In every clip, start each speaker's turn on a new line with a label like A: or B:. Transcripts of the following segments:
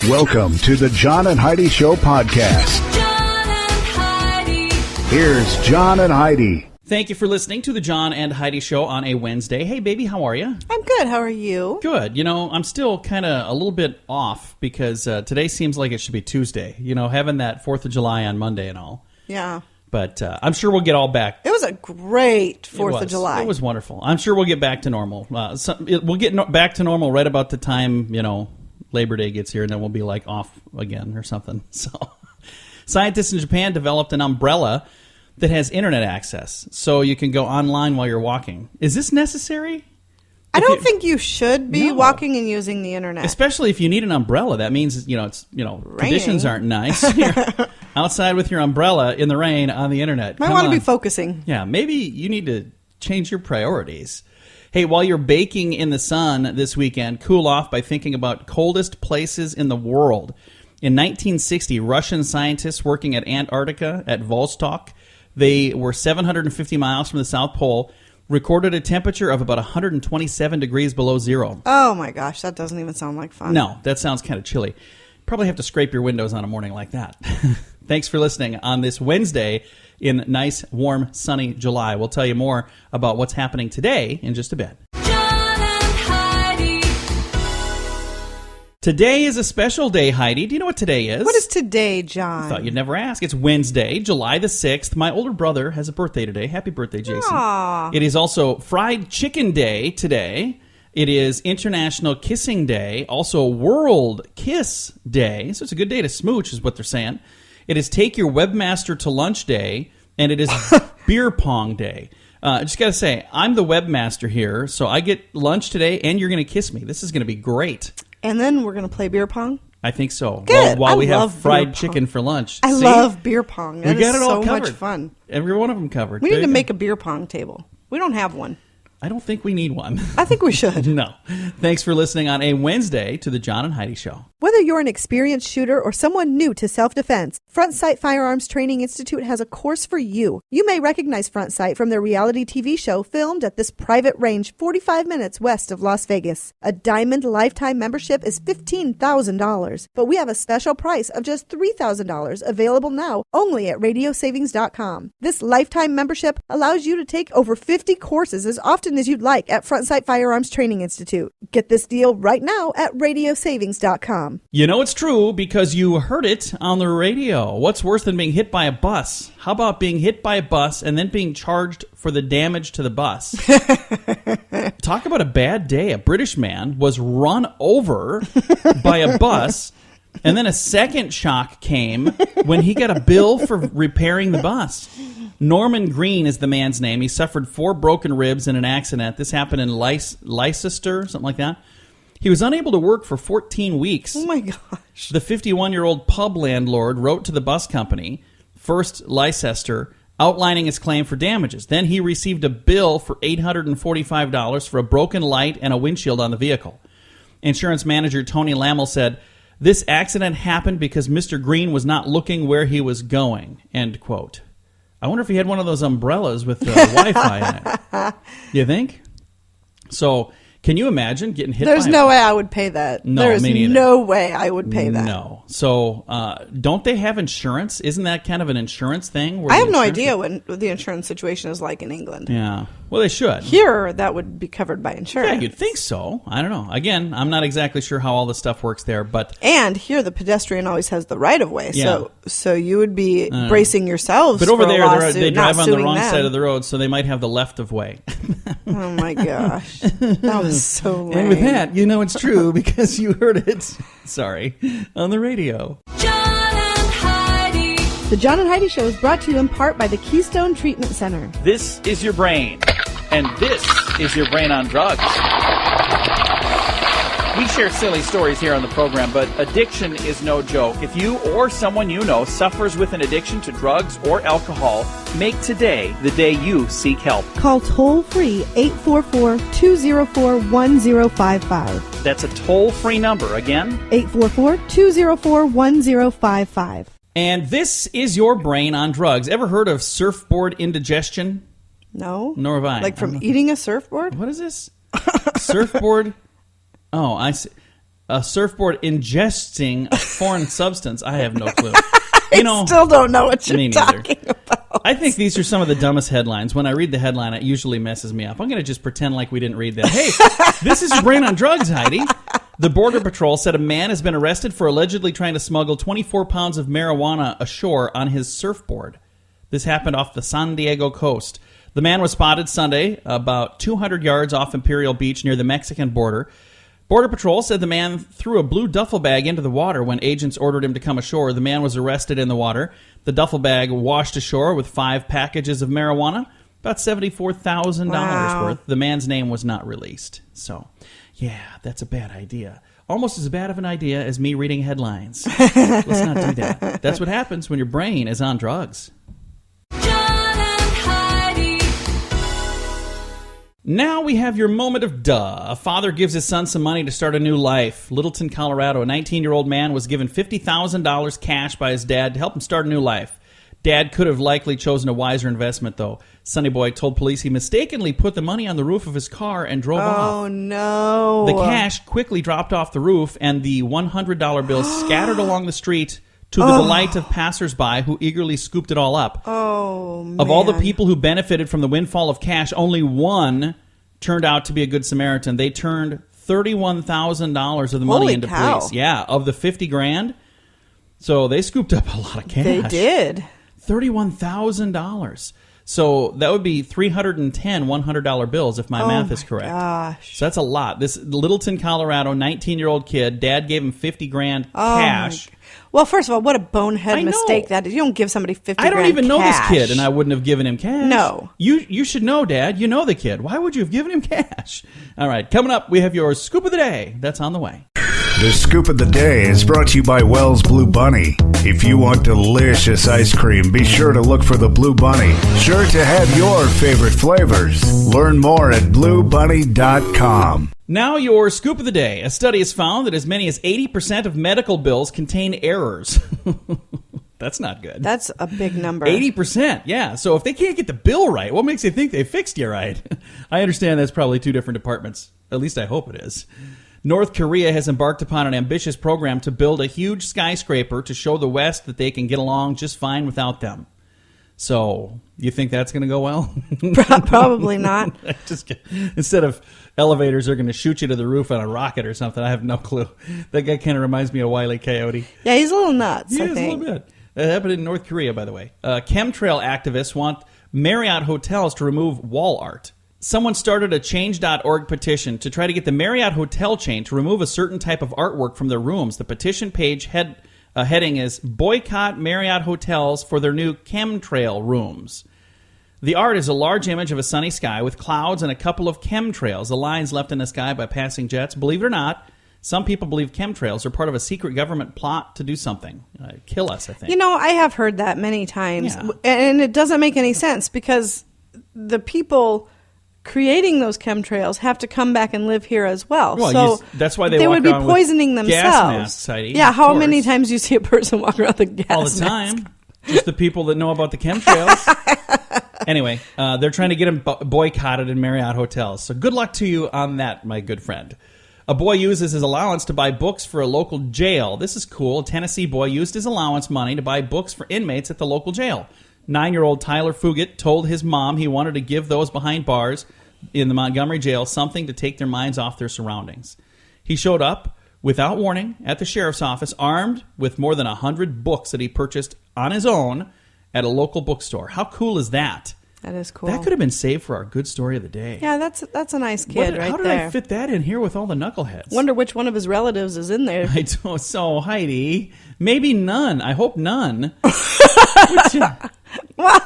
A: Welcome to the John and Heidi Show podcast.
B: John and Heidi.
A: Here's John and Heidi.
C: Thank you for listening to the John and Heidi Show on a Wednesday. Hey, baby, how are you?
D: I'm good. How are you?
C: Good. You know, I'm still kind of a little bit off because today seems like it should be Tuesday. You know, having that 4th of July on Monday and all.
D: Yeah.
C: But I'm sure we'll get all back.
D: It was a great 4th of July.
C: It was wonderful. I'm sure we'll get back to normal. We'll get back to normal right about the time, you know, Labor Day gets here, and then we'll be like off again or something. So, scientists in Japan developed an umbrella that has internet access, so you can go online while you're walking. Is this necessary?
D: I don't think you should be walking and using the internet,
C: especially if you need an umbrella. That means conditions aren't nice. You're outside with your umbrella in the rain on the internet.
D: Might want to be focusing.
C: Yeah, maybe you need to change your priorities. Hey, while you're baking in the sun this weekend, cool off by thinking about coldest places in the world. In 1960, Russian scientists working at Antarctica at Vostok, they were 750 miles from the South Pole, recorded a temperature of about 127 degrees below zero.
D: Oh my gosh, that doesn't even sound like fun.
C: No, that sounds kind of chilly. Probably have to scrape your windows on a morning like that. Thanks for listening on this Wednesday in nice, warm, sunny July. We'll tell you more about what's happening today in just a bit.
B: John and Heidi.
C: Today is a special day, Heidi. Do you know what today is?
D: What is today, John?
C: I thought you'd never ask. It's Wednesday, July the 6th. My older brother has a birthday today. Happy birthday, Jason.
D: Aww.
C: It is also Fried Chicken Day today. It is International Kissing Day, also World Kiss Day. So it's a good day to smooch is what they're saying. It is Take Your Webmaster to Lunch Day, and it is Beer Pong Day. I just got to say, I'm the webmaster here, so I get lunch today, and you're going to kiss me. This is going to be great.
D: And then we're going to play beer pong?
C: I think so.
D: Good.
C: While we have
D: love
C: fried chicken for lunch.
D: I love beer pong. That
C: we got
D: is
C: it all
D: so
C: covered.
D: much fun.
C: Every one of them covered.
D: We need to make a beer pong table. We don't have one.
C: I don't think we need one.
D: I think we should.
C: No. Thanks for listening on a Wednesday to the John and Heidi Show.
E: Whether you're an experienced shooter or someone new to self-defense, Front Sight Firearms Training Institute has a course for you. You may recognize Front Sight from their reality TV show filmed at this private range 45 minutes west of Las Vegas. A Diamond lifetime membership is $15,000, but we have a special price of just $3,000 available now only at radiosavings.com. This lifetime membership allows you to take over 50 courses as often as you'd like at Front Sight Firearms Training Institute. Get this deal right now at radiosavings.com.
C: You know it's true because you heard it on the radio. What's worse than being hit by a bus? How about being hit by a bus and then being charged for the damage to the bus? Talk about a bad day. A British man was run over by a bus, and then a second shock came when he got a bill for repairing the bus. Norman Green is the man's name. He suffered 4 broken ribs in an accident. This happened in Leicester, something like that. He was unable to work for 14 weeks.
D: Oh, my gosh.
C: The 51-year-old pub landlord wrote to the bus company, first Leicester, outlining his claim for damages. Then he received a bill for $845 for a broken light and a windshield on the vehicle. Insurance manager Tony Lammel said, "This accident happened because Mr. Green was not looking where he was going," end quote. I wonder if he had one of those umbrellas with Wi-Fi in it. You think? So, can you imagine getting hit
D: There's
C: by
D: no way I would pay that.
C: No,
D: There's
C: me neither.
D: no way I would pay that.
C: No. So, don't they have insurance? Isn't that kind of an insurance thing?
D: I have no idea what the insurance situation is like in England.
C: Yeah. Well, they should.
D: Here, that would be covered by insurance.
C: Yeah, you'd think so. I don't know. Again, I'm not exactly sure how all this stuff works there, but...
D: And here, the pedestrian always has the right-of-way,
C: Yeah.
D: so you would be bracing yourselves
C: But over
D: for a
C: there,
D: lawsuit,
C: they drive
D: not
C: on the
D: suing
C: wrong
D: them.
C: side of the road, so they might have the left-of-way.
D: Oh, my gosh. That was so lame.
C: And with that, you know it's true because you heard it, sorry, on the radio.
B: John and Heidi.
E: The John and Heidi Show is brought to you in part by the Keystone Treatment Center.
F: This is your brain, and this is your brain on drugs. We share silly stories here on the program, but addiction is no joke. If you or someone you know suffers with an addiction to drugs or alcohol, make today the day you seek help.
E: Call toll-free 844-204-1055.
F: That's a toll-free number. Again,
E: 844-204-1055.
C: And this is your brain on drugs. Ever heard of surfboard indigestion?
D: No?
C: Nor have I.
D: Like from eating a surfboard?
C: What is this? Surfboard. Oh, I see. a surfboard ingesting a foreign substance. I have no clue.
D: I still don't know what
C: me
D: you're
C: neither.
D: talking about.
C: I think these are some of the dumbest headlines. When I read the headline, it usually messes me up. I'm going to just pretend like we didn't read that. Hey, this is your brain on drugs, Heidi. The Border Patrol said a man has been arrested for allegedly trying to smuggle 24 pounds of marijuana ashore on his surfboard. This happened off the San Diego coast. The man was spotted Sunday about 200 yards off Imperial Beach near the Mexican border. Border Patrol said the man threw a blue duffel bag into the water when agents ordered him to come ashore. The man was arrested in the water. The duffel bag washed ashore with 5 packages of marijuana, about $74,000 worth. The man's name was not released. So, yeah, that's a bad idea. Almost as bad of an idea as me reading headlines. Let's not do that. That's what happens when your brain is on drugs.
B: John and Heidi.
C: Now we have your moment of duh. A father gives his son some money to start a new life. Littleton, Colorado, a 19-year-old man was given $50,000 cash by his dad to help him start a new life. Dad could have likely chosen a wiser investment, though. Sonny Boy told police he mistakenly put the money on the roof of his car and drove off.
D: Oh, no.
C: The cash quickly dropped off the roof, and the $100 bills scattered along the street to the delight of passersby who eagerly scooped it all up.
D: Oh, man.
C: Of all the people who benefited from the windfall of cash, only one turned out to be a good Samaritan. They turned $31,000 of the money
D: Holy
C: into
D: cow.
C: police. Yeah, of the $50,000. So they scooped up a lot of cash.
D: They did.
C: $31,000. So that would be 310 $100 bills if my math is correct.
D: Gosh.
C: So that's a lot. This Littleton, Colorado, 19-year-old kid, dad gave him $50,000 cash.
D: Well, first of all, what a bonehead
C: I know.
D: mistake that is. You don't give somebody $50,000
C: I don't even know this
D: cash.
C: kid, and I wouldn't have given him cash.
D: No.
C: You should know, Dad. You know the kid. Why would you have given him cash? All right, coming up, we have your Scoop of the Day. That's on the way.
A: The Scoop of the Day is brought to you by Wells Blue Bunny. If you want delicious ice cream, be sure to look for the Blue Bunny. Sure to have your favorite flavors. Learn more at bluebunny.com.
C: Now your Scoop of the Day. A study has found that as many as 80% of medical bills contain errors. That's not good.
D: That's a big number.
C: 80%, yeah. So if they can't get the bill right, what makes you think they fixed you right? I understand that's probably 2 different departments. At least I hope it is. North Korea has embarked upon an ambitious program to build a huge skyscraper to show the West that they can get along just fine without them. So, you think that's going to go well?
D: Probably not.
C: Instead of elevators are going to shoot you to the roof on a rocket or something, I have no clue. That guy kind of reminds me of Wile E. Coyote.
D: Yeah, he's a little nuts,
C: He
D: I
C: is
D: think.
C: a little bit. That happened in North Korea, by the way. Chemtrail activists want Marriott hotels to remove wall art. Someone started a Change.org petition to try to get the Marriott hotel chain to remove a certain type of artwork from their rooms. The petition page heading is Boycott Marriott Hotels for their new chemtrail rooms. The art is a large image of a sunny sky with clouds and a couple of chemtrails, the lines left in the sky by passing jets. Believe it or not, some people believe chemtrails are part of a secret government plot to do something. Kill us, I think.
D: You know, I have heard that many times,
C: Yeah.
D: and it doesn't make any sense because the people creating those chemtrails have to come back and live here as well.
C: Well,
D: so
C: that's why they
D: they
C: walk
D: would be
C: around with
D: poisoning
C: gas
D: themselves.
C: masks, Heidi,
D: yeah,
C: of
D: how many
C: course.
D: times do you see a person walk around with a gas
C: All the
D: mask?
C: time. Just the people that know about the chemtrails. Anyway, they're trying to get them boycotted in Marriott hotels. So good luck to you on that, my good friend. A boy uses his allowance to buy books for a local jail. This is cool. A Tennessee boy used his allowance money to buy books for inmates at the local jail. 9-year-old Tyler Fugit told his mom he wanted to give those behind bars in the Montgomery jail something to take their minds off their surroundings. He showed up without warning at the sheriff's office, armed with more than 100 books that he purchased on his own at a local bookstore. How cool is that?
D: That is cool.
C: That could have been saved for our good story of the day.
D: Yeah, that's a nice kid right
C: how did
D: there.
C: I fit that in here with all the knuckleheads?
D: Wonder which one of his relatives is in there.
C: I don't. So, Heidi, maybe none. I hope none.
D: Well,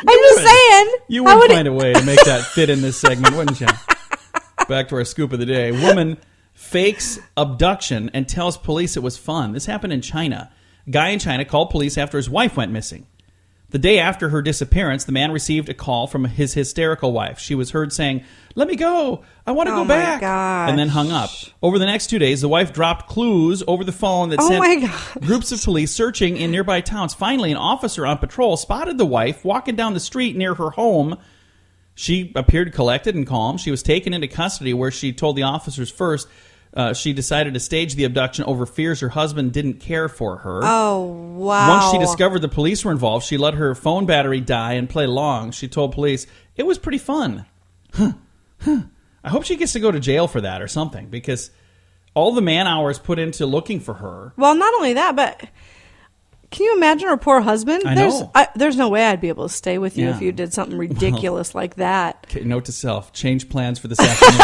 D: I'm just saying.
C: You
D: how
C: would
D: would
C: find a way to make that fit in this segment, wouldn't you? Back to our scoop of the day. Woman fakes abduction and tells police it was fun. This happened in China. A guy in China called police after his wife went missing. The day after her disappearance, the man received a call from his hysterical wife. She was heard saying, "Let me go. I want to
D: Oh
C: go
D: my
C: back."
D: gosh.
C: And then hung up. Over the next 2 days, the wife dropped clues over the phone that
D: Oh
C: sent
D: my gosh.
C: groups of police searching in nearby towns. Finally, an officer on patrol spotted the wife walking down the street near her home. She appeared collected and calm. She was taken into custody where she told the officers first She decided to stage the abduction over fears her husband didn't care for her.
D: Oh, wow.
C: Once she discovered the police were involved, she let her phone battery die and play along. She told police, it was pretty fun. I hope she gets to go to jail for that or something, because all the man hours put into looking for her.
D: Well, not only that, but can you imagine her poor husband?
C: I know.
D: There's no way I'd be able to stay with you
C: Yeah.
D: if you did something ridiculous like that.
C: Okay, note to self, change plans for this afternoon.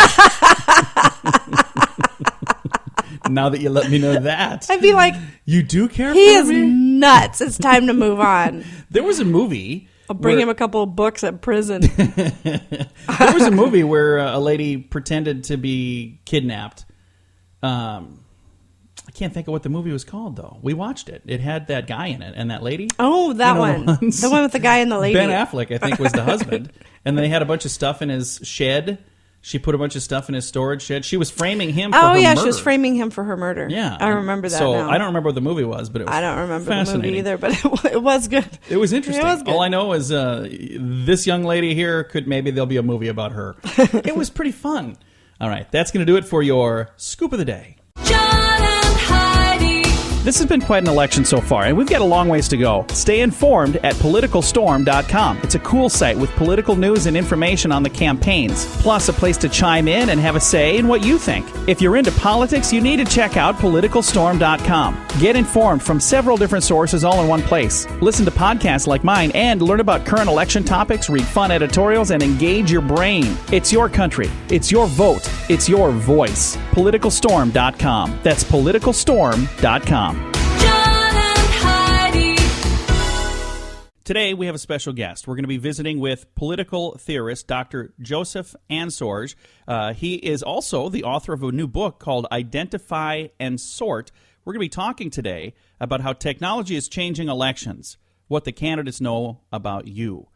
C: Now that you let me know that.
D: I'd be like,
C: You do care
D: he
C: for
D: is
C: me?
D: nuts. It's time to move on.
C: There was a movie.
D: I'll bring
C: where-
D: him a couple of books at prison.
C: There was a movie where a lady pretended to be kidnapped. I can't think of what the movie was called, though. We watched it. It had that guy in it and that lady.
D: Oh, that
C: You know
D: one.
C: the ones?
D: The one with the guy and the lady.
C: Ben Affleck, I think, was the husband. And they had a bunch of stuff in his shed. She put a bunch of stuff in his storage shed. She was framing him for her
D: Oh, yeah,
C: murder.
D: she was framing him for her murder.
C: Yeah.
D: I remember that
C: So
D: now.
C: I don't remember what the movie was, but it was
D: I don't remember the
C: fascinating.
D: movie either, but it was good.
C: It was interesting.
D: It was good.
C: All I know is this young lady here maybe there'll be a movie about her. It was pretty fun. All right, that's going to do it for your Scoop of the Day.
B: John and Heidi.
F: This has been quite an election so far, and we've got a long ways to go. Stay informed at politicalstorm.com. It's a cool site with political news and information on the campaigns, plus a place to chime in and have a say in what you think. If you're into politics, you need to check out politicalstorm.com. Get informed from several different sources all in one place. Listen to podcasts like mine and learn about current election topics, read fun editorials, and engage your brain. It's your country. It's your vote. It's your voice. Politicalstorm.com. That's politicalstorm.com.
B: John and Heidi.
C: Today, we have a special guest. We're going to be visiting with political theorist Dr. Josef Ansorge. He is also the author of a new book called Identify and Sort. We're going to be talking today about how technology is changing elections, what the candidates know about you.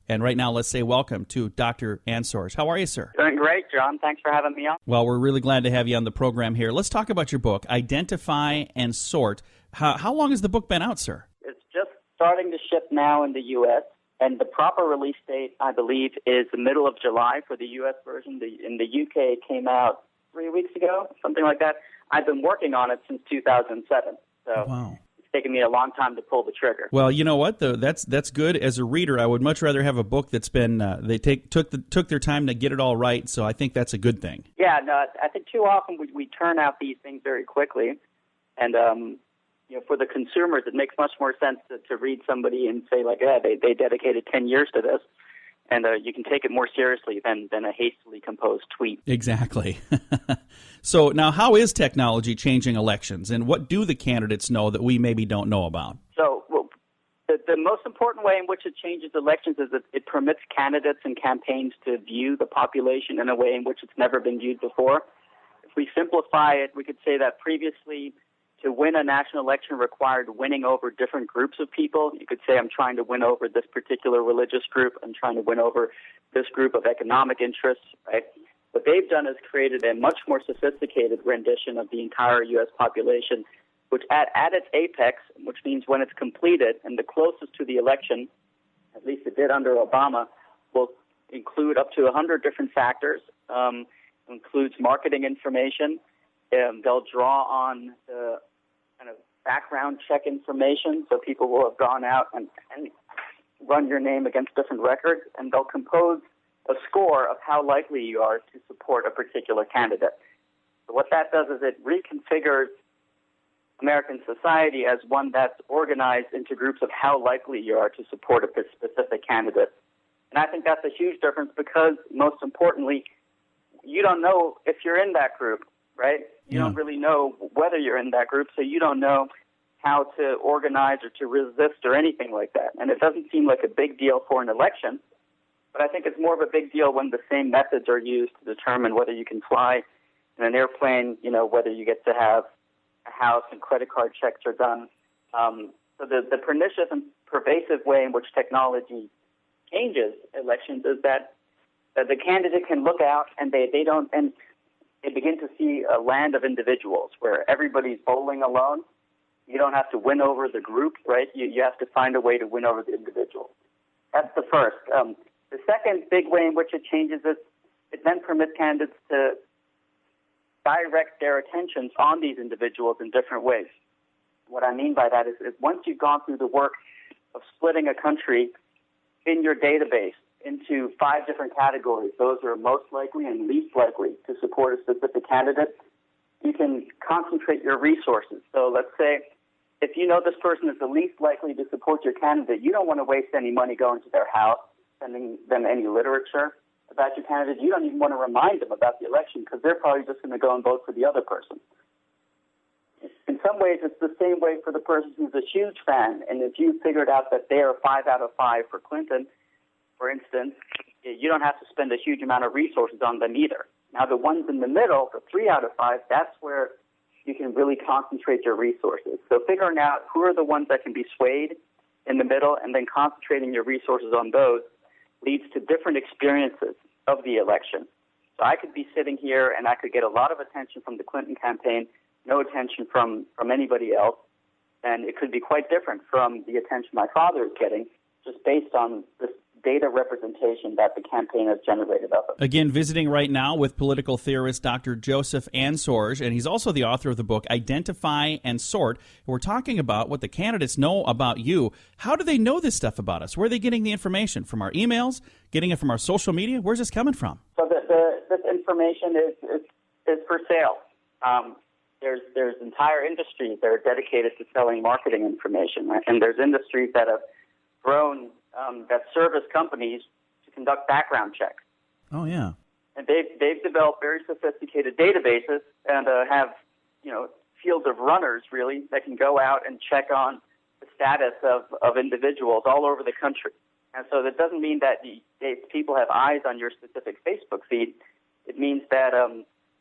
C: And right now, let's say welcome to Dr. Ansorge. How are you, sir?
G: Doing great, John. Thanks for having me on.
C: Well, we're really glad to have you on the program here. Let's talk about your book, Identify and Sort. How long has the book been out, sir?
G: It's just starting to ship now in the U.S., and the proper release date, I believe, is the middle of July for the U.S. version. In the U.K., it came out 3 weeks ago, something like that. I've been working on it since 2007, so
C: Wow.
G: it's taken me a long time to pull the trigger.
C: Well, you know what? That's good. As a reader, I would much rather have a book that's been they took their time to get it all right. So I think that's a good thing.
G: Yeah, no, I think too often we turn out these things very quickly, and for the consumers, it makes much more sense to read somebody and say like, yeah, they dedicated 10 years to this, and you can take it more seriously than a hastily composed tweet.
C: Exactly. So now, how is technology changing elections, and what do the candidates know that we maybe don't know about?
G: So the most important way in which it changes elections is that it permits candidates and campaigns to view the population in a way in which it's never been viewed before. If we simplify it, we could say that previously to win a national election required winning over different groups of people. You could say I'm trying to win over this particular religious group. I'm trying to win over this group of economic interests, right? What they've done is created a much more sophisticated rendition of the entire U.S. population, which at its apex, which means when it's completed and the closest to the election, at least it did under Obama, will include up to 100 different factors, includes marketing information. They'll draw on the kind of background check information, so people will have gone out and run your name against different records, and they'll compose a score of how likely you are to support a particular candidate. So what that does is it reconfigures American society as one that's organized into groups of how likely you are to support a specific candidate. And I think that's a huge difference because, most importantly, you don't know if you're in that group, right? You don't really know whether you're in that group, so you don't know how to organize or to resist or anything like that. And it doesn't seem like a big deal for an election, but I think it's more of a big deal when the same methods are used to determine whether you can fly in an airplane, whether you get to have a house and credit card checks are done. So the pernicious and pervasive way in which technology changes elections is that the candidate can look out and they begin to see a land of individuals where everybody's bowling alone. You don't have to win over the group, right? You have to find a way to win over the individual. That's the first. The second big way in which it changes is it then permits candidates to direct their attentions on these individuals in different ways. What I mean by that is once you've gone through the work of splitting a country in your database into 5 different categories, those are most likely and least likely to support a specific candidate, you can concentrate your resources. So let's say if you know this person is the least likely to support your candidate, you don't want to waste any money going to their house, sending them any literature about your candidate. You don't even want to remind them about the election because they're probably just going to go and vote for the other person. In some ways, it's the same way for the person who's a huge fan, and if you figured out that they are 5 out of 5 for Clinton, for instance, you don't have to spend a huge amount of resources on them either. Now, the ones in the middle, the 3 out of 5, that's where you can really concentrate your resources. So figuring out who are the ones that can be swayed in the middle and then concentrating your resources on those leads to different experiences of the election. So I could be sitting here and I could get a lot of attention from the Clinton campaign, no attention from anybody else, and it could be quite different from the attention my father is getting just based on this data representation that the campaign has generated of it.
C: Again, visiting right now with political theorist Dr. Josef Ansorge, and he's also the author of the book Identify and Sort. We're talking about what the candidates know about you. How do they know this stuff about us? Where are they getting the information? From our emails? Getting it from our social media? Where's this coming from?
G: So this information is for sale. There's entire industries that are dedicated to selling marketing information, right? And there's industries that have grown that service companies to conduct background checks.
C: Oh, yeah.
G: And they've developed very sophisticated databases and have, fields of runners, really, that can go out and check on the status of individuals all over the country. And so that doesn't mean that people have eyes on your specific Facebook feed. It means that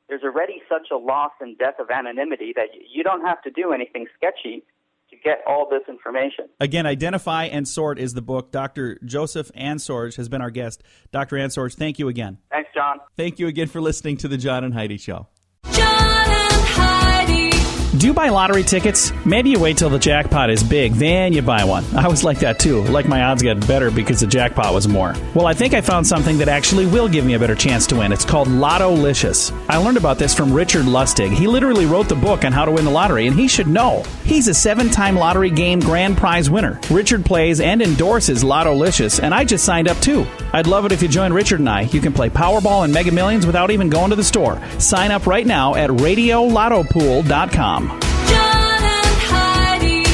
G: there's already such a loss and death of anonymity that you don't have to do anything sketchy to get all this information.
C: Again, Identify and Sort is the book. Dr. Josef Ansorge has been our guest. Dr. Ansorge, thank you again.
G: Thanks, John.
C: Thank you again for listening to the John and Heidi Show.
B: John and Heidi.
F: Do you buy lottery tickets? Maybe you wait till the jackpot is big, then you buy one. I was like that too. Like my odds got better because the jackpot was more. Well, I think I found something that actually will give me a better chance to win. It's called Lotto-licious. I learned about this from Richard Lustig. He literally wrote the book on how to win the lottery, and he should know. He's a 7-time lottery game grand prize winner. Richard plays and endorses Lotto-licious, and I just signed up too. I'd love it if you join Richard and I. You can play Powerball and Mega Millions without even going to the store. Sign up right now at RadioLottopool.com.
B: John and Heidi.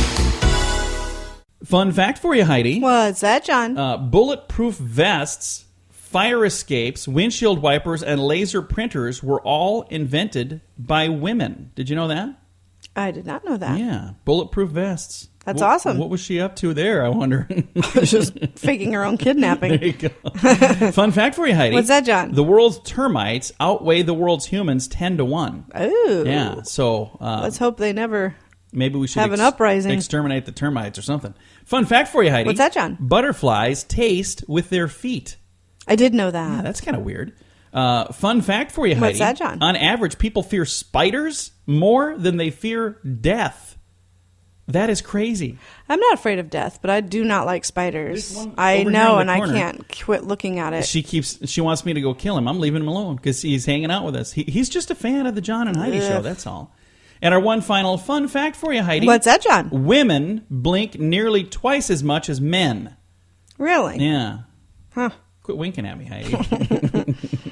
C: Fun fact for you, Heidi.
D: What's that, John?
C: Bulletproof vests, fire escapes, windshield wipers, and laser printers were all invented by women. Did you know that?
D: I did not know that.
C: Yeah, bulletproof vests.
D: That's awesome.
C: What was she up to there, I wonder?
D: Just faking her own kidnapping.
C: There you go. Fun fact for you, Heidi.
D: What's that, John?
C: The world's termites outweigh the world's humans 10-1.
D: Ooh.
C: Yeah, so
D: Let's hope they never
C: maybe we should
D: have an uprising.
C: exterminate the termites or something. Fun fact for you, Heidi.
D: What's that, John?
C: Butterflies taste with their feet.
D: I did know that.
C: Yeah, that's kind of weird. Fun fact for you, Heidi.
D: What's that, John?
C: On average, people fear spiders more than they fear death. That is crazy.
D: I'm not afraid of death, but I do not like spiders.
C: There's one
D: I
C: over
D: know,
C: here in
D: and
C: the
D: I
C: corner.
D: can't quit looking at it.
C: She wants me to go kill him. I'm leaving him alone because he's hanging out with us. He's just a fan of the John and Heidi Show, that's all. And our one final fun fact for you, Heidi.
D: What's that, John?
C: Women blink nearly twice as much as men.
D: Really?
C: Yeah.
D: Huh.
C: Quit winking at me, Heidi.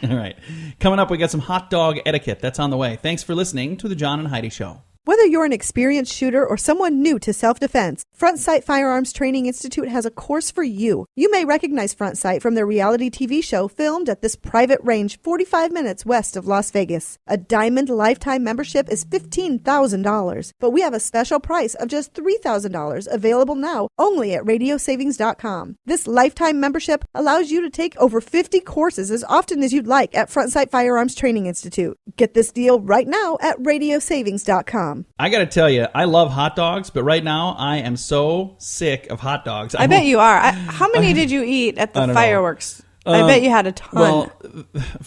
C: All right. Coming up, we got some hot dog etiquette. That's on the way. Thanks for listening to the John and Heidi Show.
E: Whether you're an experienced shooter or someone new to self-defense, Front Sight Firearms Training Institute has a course for you. You may recognize Front Sight from their reality TV show filmed at this private range 45 minutes west of Las Vegas. A Diamond Lifetime membership is $15,000, but we have a special price of just $3,000 available now only at radiosavings.com. This lifetime membership allows you to take over 50 courses as often as you'd like at Front Sight Firearms Training Institute. Get this deal right now at radiosavings.com.
C: I got to tell you, I love hot dogs, but right now I am so sick of hot dogs.
D: I bet you are. How many did you eat at the fireworks? I bet you had a ton.
C: Well,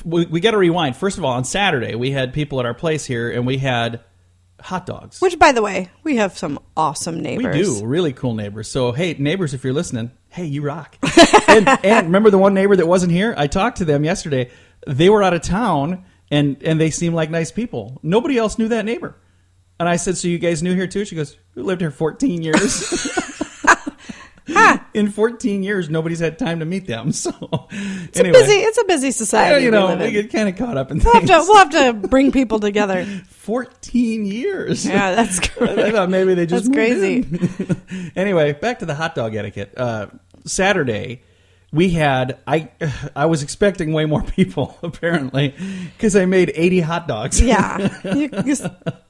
C: we got to rewind. First of all, on Saturday, we had people at our place here, and we had hot dogs.
D: Which, by the way, we have some awesome neighbors.
C: We do. Really cool neighbors. So, hey, neighbors, if you're listening, hey, you rock. and remember the one neighbor that wasn't here? I talked to them yesterday. They were out of town. and they seem like nice people. Nobody else knew that neighbor. And I said, so you guys knew here too? She goes, we lived here 14 years. In 14 years, nobody's had time to meet them. So anyway,
D: It's a busy society.
C: we get kind of caught up in
D: We'll
C: things.
D: have to bring people together.
C: 14 years.
D: Yeah, that's great.
C: I thought maybe they just
D: That's
C: moved
D: crazy.
C: in. Anyway, back to the hot dog etiquette. Saturday, we had, I was expecting way more people, apparently, because I made 80 hot dogs.
D: Yeah, you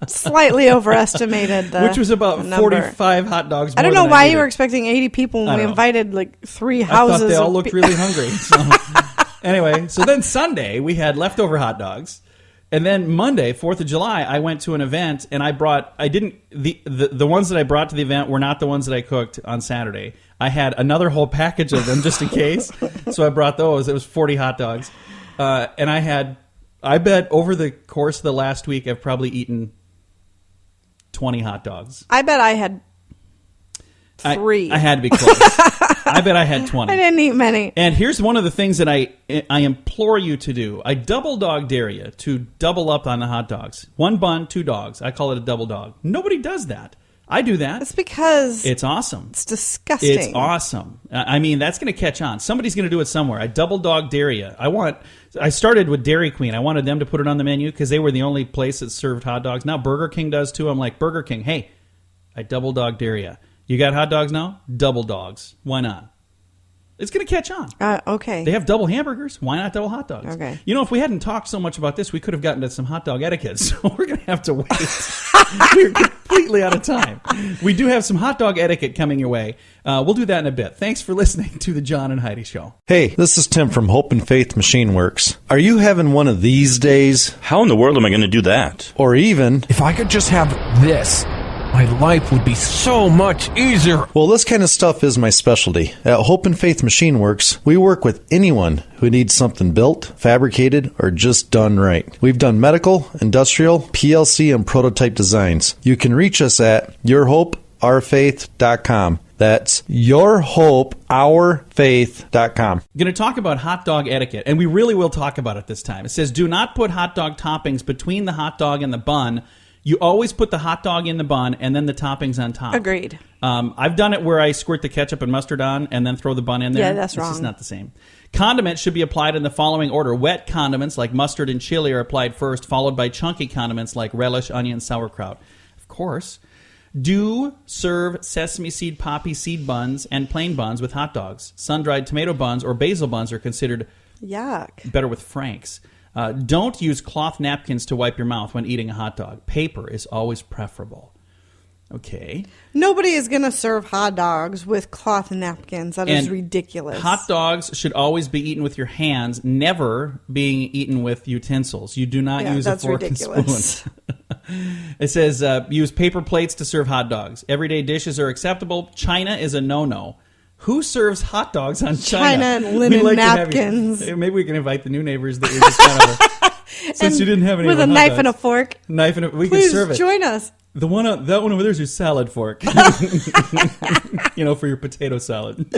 D: slightly overestimated the
C: Which was about
D: the number.
C: 45 hot dogs.
D: I don't
C: more
D: know
C: than
D: why
C: needed.
D: you were expecting 80 people
C: I
D: when we
C: don't know.
D: invited like 3
C: I
D: houses.
C: thought they all
D: of
C: looked really hungry. So. Anyway, so then Sunday, we had leftover hot dogs. And then Monday, 4th of July, I went to an event and the ones that I brought to the event were not the ones that I cooked on Saturday. I had another whole package of them just in case. So I brought those. It was 40 hot dogs. And I bet over the course of the last week, I've probably eaten 20 hot dogs.
D: I bet I had 3.
C: I had to be close. I bet I had 20.
D: I didn't eat many.
C: And here's one of the things that I implore you to do. I double dog dare you to double up on the hot dogs. 1 bun, 2 dogs. I call it a double dog. Nobody does that. I do that.
D: It's because
C: It's awesome.
D: it's disgusting.
C: It's awesome. I mean, that's going to catch on. Somebody's going to do it somewhere. I double dog dare you. I started with Dairy Queen. I wanted them to put it on the menu because they were the only place that served hot dogs. Now Burger King does too. I'm like, Burger King, hey, I double dog dare you. You got hot dogs now? Double dogs. Why not? It's going to catch on.
D: Okay.
C: They have double hamburgers. Why not double hot dogs?
D: Okay.
C: You know, if we hadn't talked so much about this, we could have gotten to some hot dog etiquette. So we're going to have to wait. We're completely out of time. We do have some hot dog etiquette coming your way. We'll do that in a bit. Thanks for listening to the John and Heidi Show.
H: Hey, this is Tim from Hope and Faith Machine Works. Are you having one of these days?
I: How in the world am I going to do that?
H: Or even,
J: If I could just have this, my life would be so much easier.
H: well, this kind of stuff is my specialty. At Hope and Faith Machine Works, we work with anyone who needs something built, fabricated, or just done right. We've done medical, industrial, PLC, and prototype designs. You can reach us at yourhopeourfaith.com. That's yourhopeourfaith.com.
C: Going to talk about hot dog etiquette, and we really will talk about it this time. It says, do not put hot dog toppings between the hot dog and the bun. You always put the hot dog in the bun and then the toppings on top.
D: Agreed.
C: I've done it where I squirt the ketchup and mustard on and then throw the bun in there.
D: Yeah, that's
C: It's just
D: wrong.
C: not the same. Condiments should be applied in the following order. Wet condiments like mustard and chili are applied first, followed by chunky condiments like relish, onion, sauerkraut. Of course. Do serve sesame seed, poppy seed buns and plain buns with hot dogs. Sun-dried tomato buns or basil buns are considered
D: Yuck.
C: better with Frank's. Don't use cloth napkins to wipe your mouth when eating a hot dog. Paper is always preferable. Okay.
D: Nobody is going to serve hot dogs with cloth napkins. That is
C: And
D: ridiculous.
C: Hot dogs should always be eaten with your hands, never being eaten with utensils. You do not use a
D: that's
C: fork
D: ridiculous.
C: and spoon. It says use paper plates to serve hot dogs. Everyday dishes are acceptable. China is a no-no. Who serves hot dogs on China?
D: China and linen
C: We'd like to have
D: napkins.
C: you- maybe we can invite the new neighbors that we just kind of... Since you didn't have any
D: with
C: of
D: a
C: the hot
D: knife
C: dogs.
D: and a fork.
C: Knife and we
D: Please
C: can serve it.
D: join us.
C: That one over there is your salad fork. You know, for your potato salad.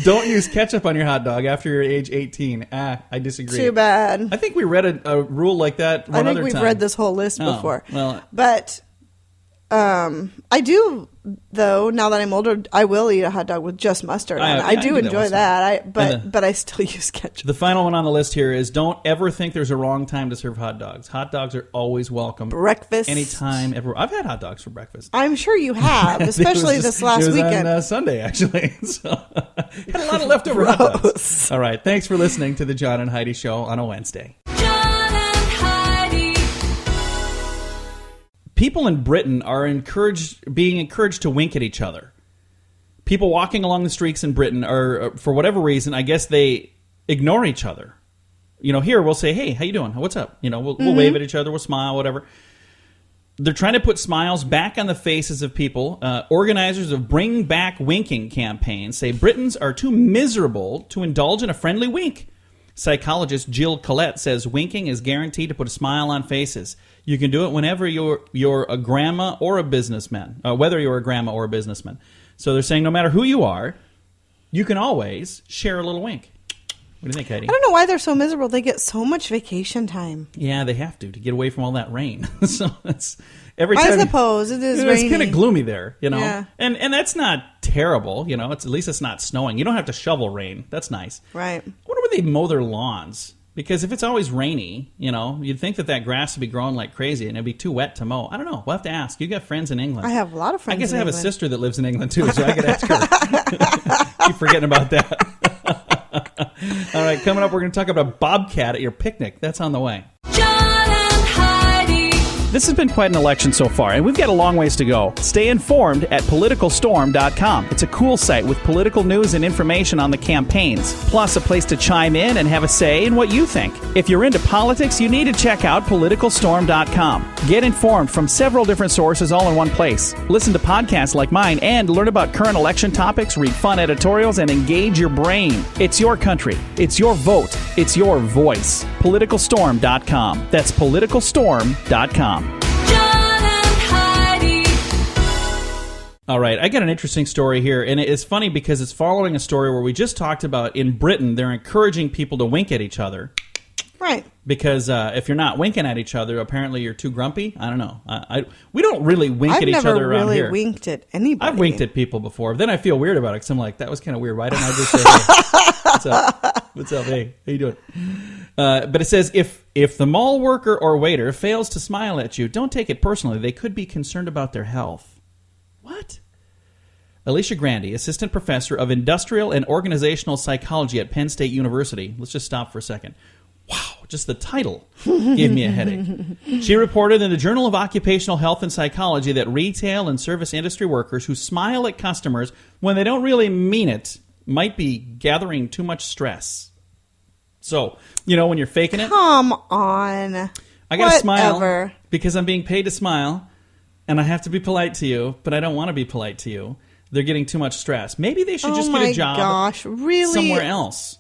C: Don't use ketchup on your hot dog after you're age 18. I disagree.
D: Too bad.
C: I think we read a rule like that one
D: I think
C: other
D: we've
C: time.
D: read this whole list
C: Oh,
D: before.
C: well.
D: But I do, though, now that I'm older, I will eat a hot dog with just mustard on it. I do
C: do that
D: enjoy
C: once in a
D: that.
C: while.
D: But I still use ketchup.
C: The final one on the list here is don't ever think there's a wrong time to serve hot dogs. Hot dogs are always welcome.
D: Breakfast.
C: Anytime, ever. I've had hot dogs for breakfast.
D: I'm sure you have, especially
C: It was
D: this last
C: it was
D: weekend.
C: on Sunday, actually. So, had a lot of leftover hot dogs.
D: Gross.
C: All right. Thanks for listening to the John and Heidi Show on a Wednesday.
B: John and Heidi.
C: People in Britain are being encouraged to wink at each other. People walking along the streets in Britain are, for whatever reason, I guess they ignore each other. You know, here we'll say, "Hey, how you doing? What's up?" You know, we'll wave at each other, we'll smile, whatever. They're trying to put smiles back on the faces of people. Organizers of Bring Back Winking campaigns say Britons are too miserable to indulge in a friendly wink. Psychologist Jill Collette says winking is guaranteed to put a smile on faces. You can do it whenever you're a grandma or a businessman, whether you're a grandma or a businessman. So they're saying no matter who you are, you can always share a little wink. What do you think, Heidi?
D: I don't know why they're so miserable. They get so much vacation time.
C: Yeah, they have to get away from all that rain. So it's every time.
D: I suppose it is rainy.
C: It's kind of gloomy there,
D: Yeah.
C: And that's not terrible, It's at least it's not snowing. You don't have to shovel rain. That's nice.
D: Right.
C: I wonder where they mow their lawns. Because if it's always rainy, you'd think that grass would be growing like crazy and it'd be too wet to mow. I don't know. We'll have to ask. You got friends in England.
D: I have a lot of friends
C: I guess
D: in
C: I have
D: England.
C: a sister that lives in England too, so I could ask her. Keep forgetting about that. All right, coming up, we're going to talk about a bobcat at your picnic. That's on the way.
B: John and Heidi.
F: This has been quite an election so far, and we've got a long ways to go. Stay informed at PoliticalStorm.com. It's a cool site with political news and information on the campaigns, plus a place to chime in and have a say in what you think. If you're into politics, you need to check out PoliticalStorm.com. Get informed from several different sources all in one place. Listen to podcasts like mine and learn about current election topics, read fun editorials, and engage your brain. It's your country. It's your vote. It's your voice. PoliticalStorm.com. That's PoliticalStorm.com.
B: John and Heidi.
C: All right, I got an interesting story here, and it's funny because it's following a story where we just talked about in Britain, they're encouraging people to wink at each other.
D: Right.
C: Because if you're not winking at each other, apparently you're too grumpy. I don't know. We don't really wink
D: I've
C: at each
D: never
C: other around
D: really
C: here.
D: winked at anybody.
C: I've winked at people before. Then I feel weird about it because I'm like, that was kind of weird. Why didn't I just say, hey, what's up? What's up? Hey, how you doing? But it says, if the mall worker or waiter fails to smile at you, don't take it personally. They could be concerned about their health. What? Alicia Grandy, assistant professor of industrial and organizational psychology at Penn State University. Let's just stop for a second. Wow, just the title gave me a headache. She reported in the Journal of Occupational Health and Psychology that retail and service industry workers who smile at customers when they don't really mean it might be gathering too much stress. So, when you're faking it.
D: Come on.
C: I got to smile
D: Whatever.
C: because I'm being paid to smile, and I have to be polite to you, but I don't want to be polite to you. They're getting too much stress. Maybe they should just get a job
D: gosh, really?
C: somewhere else.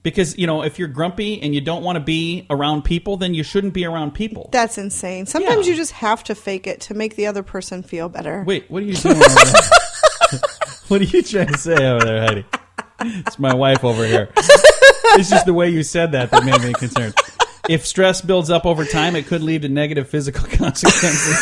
C: Because, if you're grumpy and you don't want to be around people, then you shouldn't be around people.
D: That's insane. Sometimes
C: Yeah.
D: you just have to fake it to make the other person feel better.
C: Wait, what are you doing over there? What are you trying to say over there, Heidi? It's my wife over here. It's just the way you said that made me concerned. If stress builds up over time, it could lead to negative physical consequences,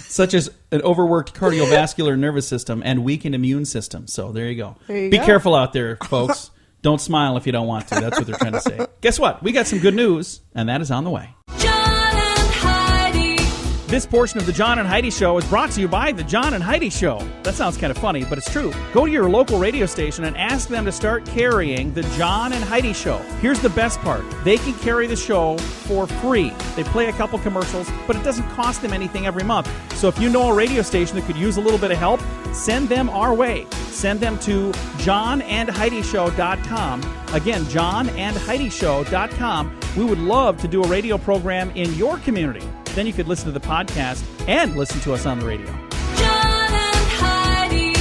C: such as an overworked cardiovascular nervous system and weakened immune system. So there you go. Be careful out there, folks. Don't smile if you don't want to. That's what they're trying to say. Guess what? We got some good news, and that is on the way.
B: John and Heidi.
F: This portion of the John and Heidi Show is brought to you by the John and Heidi Show. That sounds kind of funny, but it's true. Go to your local radio station and ask them to start carrying the John and Heidi Show. Here's the best part. They can carry the show for free. They play a couple commercials, but it doesn't cost them anything every month. So if you know a radio station that could use a little bit of help, send them our way. Send them to johnandheidishow.com. Again, johnandheidishow.com. We would love to do a radio program in your community. Then you could listen to the podcast and listen to us on the radio.
B: John and Heidi.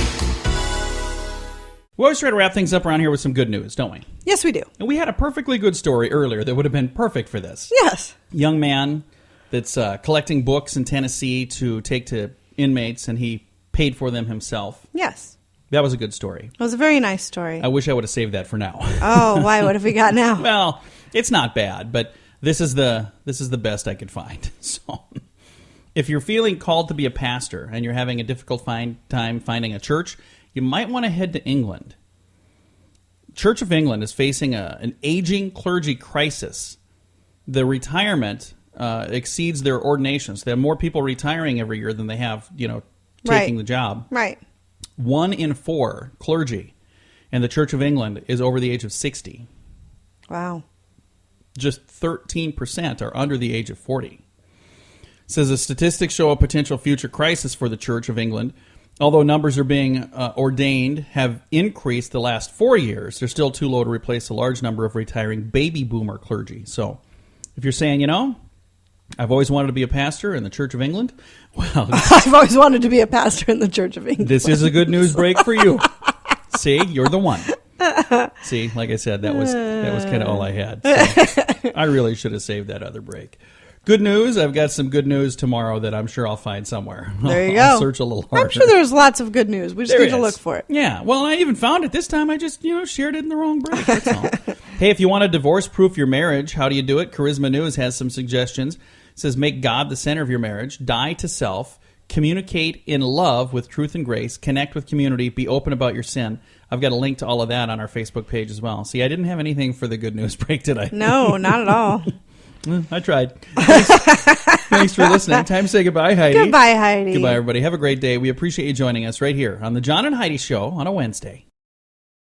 C: We always try to wrap things up around here with some good news, don't we?
D: Yes, we do.
C: And we had a perfectly good story earlier that would have been perfect for this.
D: Yes.
C: Young man that's collecting books in Tennessee to take to inmates, and he paid for them himself.
D: Yes.
C: That was a good story.
D: It was a very nice story.
C: I wish I would have saved that for now.
D: Oh, why? What have we got now?
C: Well, it's not bad, but this is the best I could find. So, if you're feeling called to be a pastor and you're having a difficult time finding a church, you might want to head to England. Church of England is facing an aging clergy crisis. The retirement exceeds their ordinations. They have more people retiring every year than they have, taking the job.
D: Right.
C: 1 in 4 clergy in the Church of England is over the age of 60.
D: Wow.
C: Just 13% are under the age of 40. It says the statistics show a potential future crisis for the Church of England. Although numbers are being ordained have increased the last 4 years, they're still too low to replace a large number of retiring baby boomer clergy. So if you're saying, I've always wanted to be a pastor in the Church of England, well,
D: I've always wanted to be a pastor in the Church of England.
C: this is a good news break for you. See, you're the one. See, like I said, that was kind of all I had. So I really should have saved that other break. Good news. I've got some good news tomorrow that I'm sure I'll find somewhere.
D: There you
C: I'll
D: go.
C: search a little harder.
D: I'm sure there's lots of good news. We just
C: There
D: need to
C: is.
D: look for it.
C: Yeah. Well, I even found it this time. I just, shared it in the wrong break. That's all. Hey, if you want to divorce-proof your marriage, how do you do it? Charisma News has some suggestions. It says make God the center of your marriage, die to self, communicate in love with truth and grace, connect with community, be open about your sin. I've got a link to all of that on our Facebook page as well. See, I didn't have anything for the good news break, did I?
D: No, not at all.
C: I tried. Thanks for listening. Time to say goodbye, Heidi.
D: Goodbye, Heidi.
C: Goodbye, everybody. Have a great day. We appreciate you joining us right here on the John and Heidi Show on a Wednesday.